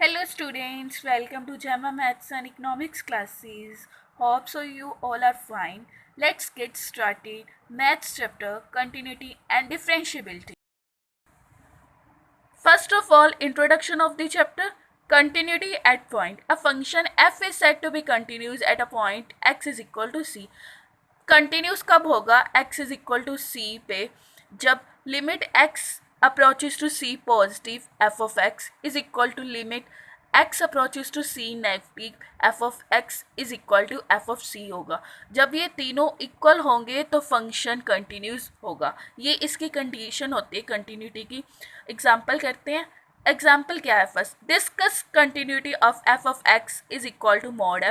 Hello students, welcome to JAMA Maths and Economics classes. Hope so you all are fine. Let's get started. Maths chapter continuity and differentiability. First of all, introduction of the chapter. Continuity at point. A function f is said to be continuous at a point x is equal to c. Continuous कब होगा x is equal to c पे जब limit x approaches to c positive f of x is equal to limit x approaches to c negative f of x is equal to f of c होगा। जब ये तीनों equal होंगे तो function continuous होगा। ये इसकी कंडीशन होती है कंटिन्यूटी की। एग्जाम्पल करते हैं। एग्जाम्पल क्या है? First, discuss continuity of f of x is equal to mod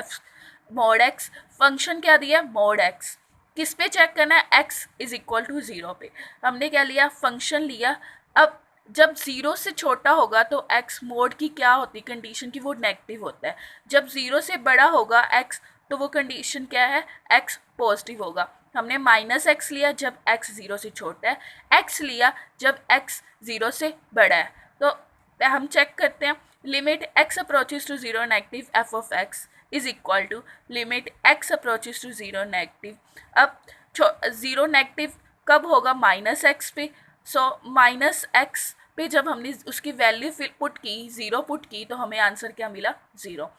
x। Function क्या दिया? Mod x। किस पे चेक करना है? x इज इक्वल टू 0 पे। हमने क्या लिया? फंक्शन लिया। अब जब 0 से छोटा होगा तो x मोड की क्या होती है कंडीशन की? वो नेगेटिव होता है। जब 0 से बड़ा होगा x तो वो कंडीशन क्या है? x पॉजिटिव होगा। हमने माइनस एक्स लिया जब x 0 से छोटा है, x लिया जब x 0 से बड़ा है। तो हम चेक करते हैं। Limit x approaches to 0 negative f of x is equal to limit x approaches to 0 negative. अब 0 नेगेटिव कब होगा? माइनस एक्स पे। सो माइनस एक्स पे जब हमने उसकी वैल्यू पुट की, 0 पुट की, तो हमें आंसर क्या मिला? 0।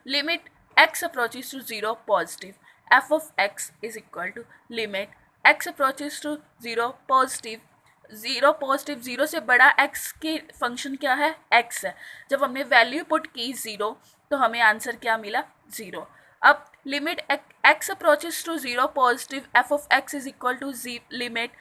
Limit x approaches to 0 positive f of x is equal to limit x approaches to 0 positive 0 से बड़ा x की फंक्शन क्या है? x है। जब हमने वैल्यू पुट की 0 तो हमें आंसर क्या मिला? 0। अब limit x approaches to 0 positive f of x is equal to limit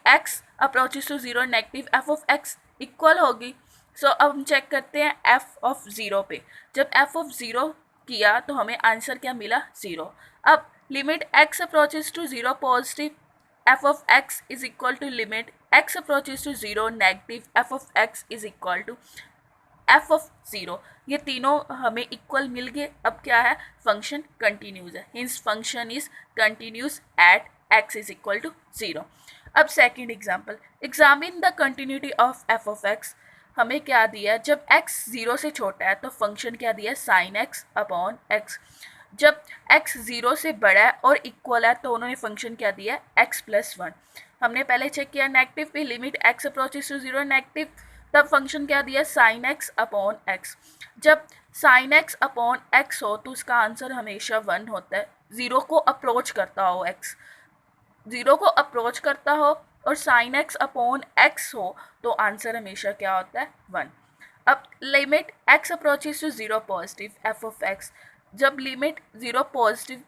x approaches to 0 negative f of x equal होगी। सो अब हम चेक करते हैं f ऑफ 0 पे। जब f ऑफ 0 किया तो हमें आंसर क्या मिला? 0। अब limit x approaches to 0 positive f of x is equal to limit x approaches to 0 negative f of x is equal to f of 0। ये तीनों हमें इक्वल मिल गए। अब क्या है? फंक्शन कंटिन्यूस है। Hence function is continuous at x is equal to 0। अब second example, examine the continuity of f of x। हमें क्या दिया? जब x 0 से छोटा है तो फंक्शन क्या दिया? Sine x upon x। जब x 0 से बड़ा है और इक्वल है तो उन्होंने फंक्शन क्या दिया? x plus 1। हमने पहले चेक किया नेगेटिव पे, limit x approaches to 0 negative, तब फंक्शन क्या दिया? Sine x upon x। जब साइन x अपॉन x हो तो उसका आंसर हमेशा 1 होता है। 0 को अप्रोच करता हो x, 0 को अप्रोच करता हो और साइन x अपॉन x हो तो आंसर हमेशा क्या होता है? 1। अब limit x approaches to 0 positive f of x। जब लिमिट 0 पॉजिटिव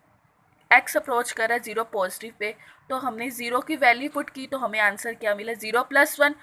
x अप्रोच कर रहा है 0 पॉजिटिव पे तो हमने 0 की वैल्यू पुट की तो हमें आंसर क्या मिला? 0 प्लस 1।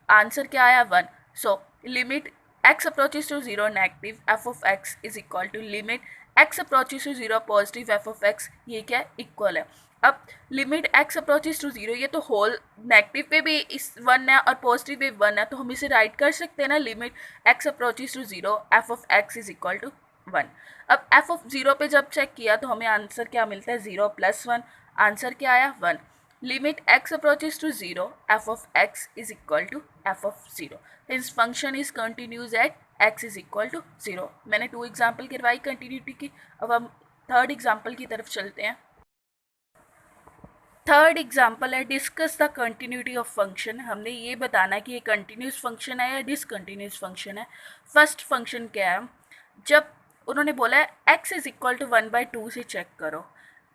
आंसर क्या आया? 1। So limit x approaches to 0 negative f of x is equal to limit x approaches to 0 positive f of x। ये क्या? इक्वल है। अब लिमिट x अप्रोचेज टू 0, ये तो होल नेगेटिव पे भी इस 1 है और पॉजिटिव पे 1 है तो हम इसे राइट कर सकते हैं ना। Limit x approaches to 0 f of x is equal to 1। अब f ऑफ 0 पे जब चेक किया तो हमें आंसर क्या मिलता है? 0 प्लस 1। आंसर क्या आया? 1। Limit x approaches to 0 f of x is equal to f of 0। Hence function is continuous at x is equal to 0। मैंने 2 एग्जाम्पल करवाई कंटिन्यूटी की। अब हम थर्ड एग्जाम्पल की तरफ चलते हैं। थर्ड एग्जाम्पल है discuss the continuity of function. हमने ये बताना है कि ये कंटिन्यूस फंक्शन है या डिसकंटिन्यूस फंक्शन है। फर्स्ट फंक्शन क्या है? जब उन्होंने बोला है x इज इक्वल टू 1/2 से चेक करो।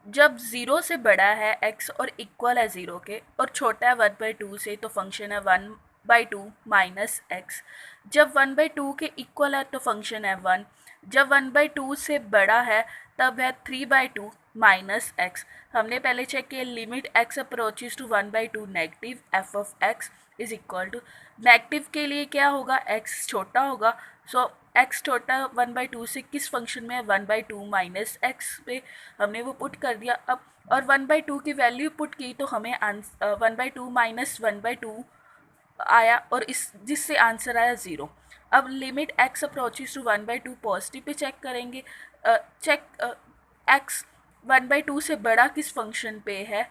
जब 0 से बड़ा है x और इक्वल है 0 के और छोटा है 1/2 से तो फंक्शन है 1/2 माइनस x। जब 1/2 के इक्वल है तो फंक्शन है 1। जब 1/2 से बड़ा है तब है 3/2 माइनस x। हमने पहले चेक किया limit x approaches to 1/2 negative f of x is equal to, negative के लिए क्या होगा? x छोटा होगा। सो x छोटा 1/2 से किस फंक्शन में है? 1/2 माइनस x पे हमने वो पुट कर दिया। अब और 1/2 की वैल्यू पुट की तो हमें 1/2 माइनस 1/2 आया और इस जिससे आंसर आया 0। अब limit x approaches to 1/2 positive पे चेक करेंगे। x 1/2 से बड़ा किस फंक्शन पे है?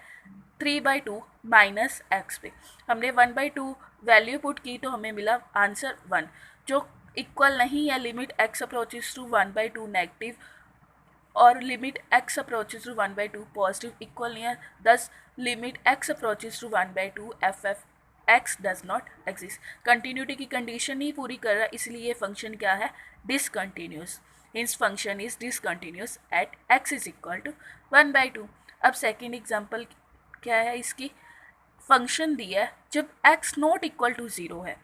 3/2 माइनस x पे। हमने 1/2 वैल्यू पुट की तो हमें मिला आंसर 1। जो इक्वल नहीं है limit x approaches to 1/2 negative और limit x approaches to 1/2 positive equal नहीं है, thus limit x approaches to 1/2 f x does not exist. Continuity की कंडीशन नहीं पूरी कर रहा, इसलिए ये फंक्शन क्या है, discontinuous. Hence function is discontinuous at x is equal to 1/2। अब सेकेंड एग्जाम्पल क्या है, इसकी फंक्शन दिया है जब एक्स नॉट इक्वल टू 0 है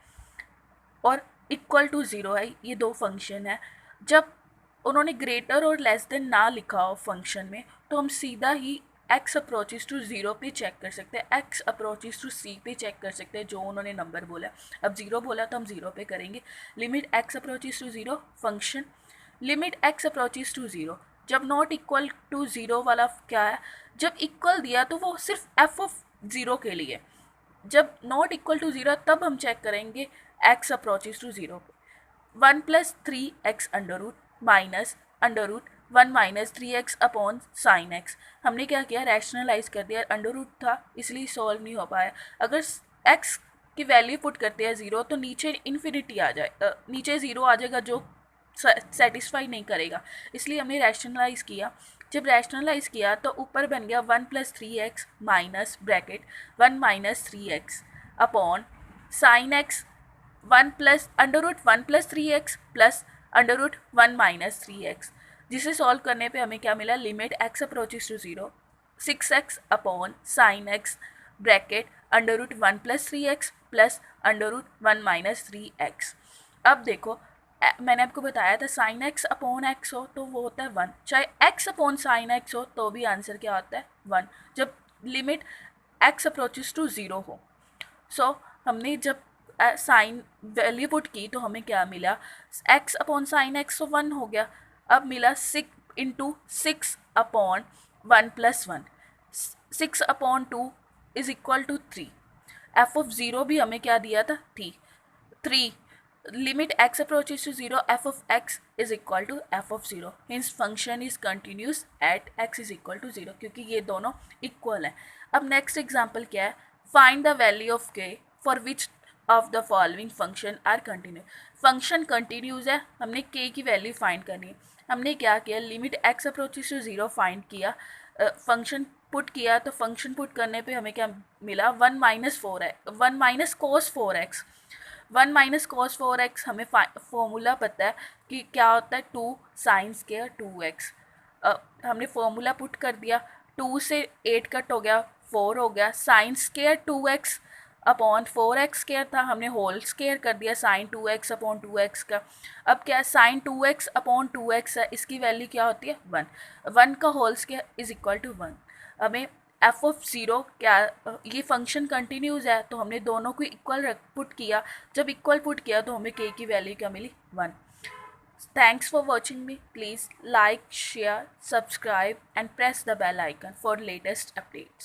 और इक्वल टू 0 है, ये दो फंक्शन है। जब उन्होंने ग्रेटर और लेस देन ना लिखा हो फंक्शन में, तो हम सीधा ही एक्स अप्रोचेस टू 0 पे चेक कर सकते हैं, एक्स अप्रोचेस टू सी पे चेक कर सकते हैं, जो उन्होंने नंबर बोला। अब 0 बोला तो हम 0 पे करेंगे। Limit x approaches to 0 function limit x approaches to 0। जब नॉट इक्वल टू 0 वाला क्या है, जब इक्वल दिया तो वो सिर्फ एफ ऑफ 0 के लिए, जब नॉट इक्वल टू 0 तब हम चेक करेंगे एक्स अप्रोचेस टू 0 पे। 1 + 3x √-1 - 3x upon sine x. हमने क्या किया, रैशनलाइज कर दिया, अंडर रूट था इसलिए सॉल्व नहीं हो पाया। अगर x की वैल्यू पुट करते हैं 0 तो नीचे इन्फिनिटी आ जाए, नीचे 0 आ जाएगा जो सेटिस्फाई नहीं करेगा, इसलिए हमने रैशनलाइज किया। जब रैशनलाइज किया तो ऊपर बन गया 1 + 3x minus bracket 1 - 3x upon sine x 1 + √1 + 3x plus √1 - 3x, जिसे सॉल्व करने पे हमें क्या मिला, limit x approaches to 0 6x upon sine x bracket √1 + 3x plus √1 - 3x। अब देखो मैंने आपको बताया था साइन एक्स अपॉन एक्स हो तो वो होता है 1, चाहे एक्स अपॉन साइन एक्स हो तो भी आंसर क्या होता है 1, जब लिमिट एक्स अप्रोचेस टू 0 हो। सो हमने जब साइन वैल्यू पुट की तो हमें क्या मिला, x अपॉन साइन एक्स तो 1 हो गया। अब मिला 6 × 6 अपॉन 1 + 1, 6 अपॉन 2 is equal to 3। F of 0 भी हमें क्या दिया था, 3। Limit x approaches to 0 f of x is equal to f of 0। Hence function is continuous at x is equal to 0, क्योंकि ये दोनों इक्वल हैं। अब नेक्स्ट एग्जाम्पल क्या है, find the value of k for which of the following function are continue. Function continues है, हमने k की वैल्यू फाइंड करनी है। हमने क्या किया, limit x approaches to 0 find किया, फंक्शन पुट किया, तो फंक्शन पुट करने पे हमें क्या मिला, 1 - 4 है 1 - cos 4x। 1 - cos 4x हमें फॉर्मूला पता है कि क्या होता है, 2 sin स्क्वायर 2x। हमने फॉर्मूला पुट कर दिया, 2 से 8 कट हो गया 4 हो गया, sin square 2x upon 4x square था, हमने होल स्क्वायर कर दिया sin 2x अपॉन 2x का। अब क्या है, sin 2x अपॉन 2x है, इसकी वैल्यू क्या होती है 1, 1 का whole square is equal to 1। हमें एफ ऑफ 0 क्या, ये फंक्शन कंटिन्यूज है तो हमने दोनों को इक्वल पुट किया, जब इक्वल पुट किया तो हमें k की वैल्यू क्या मिली 1। Thanks for watching me, please like share subscribe and press the bell icon for latest updates.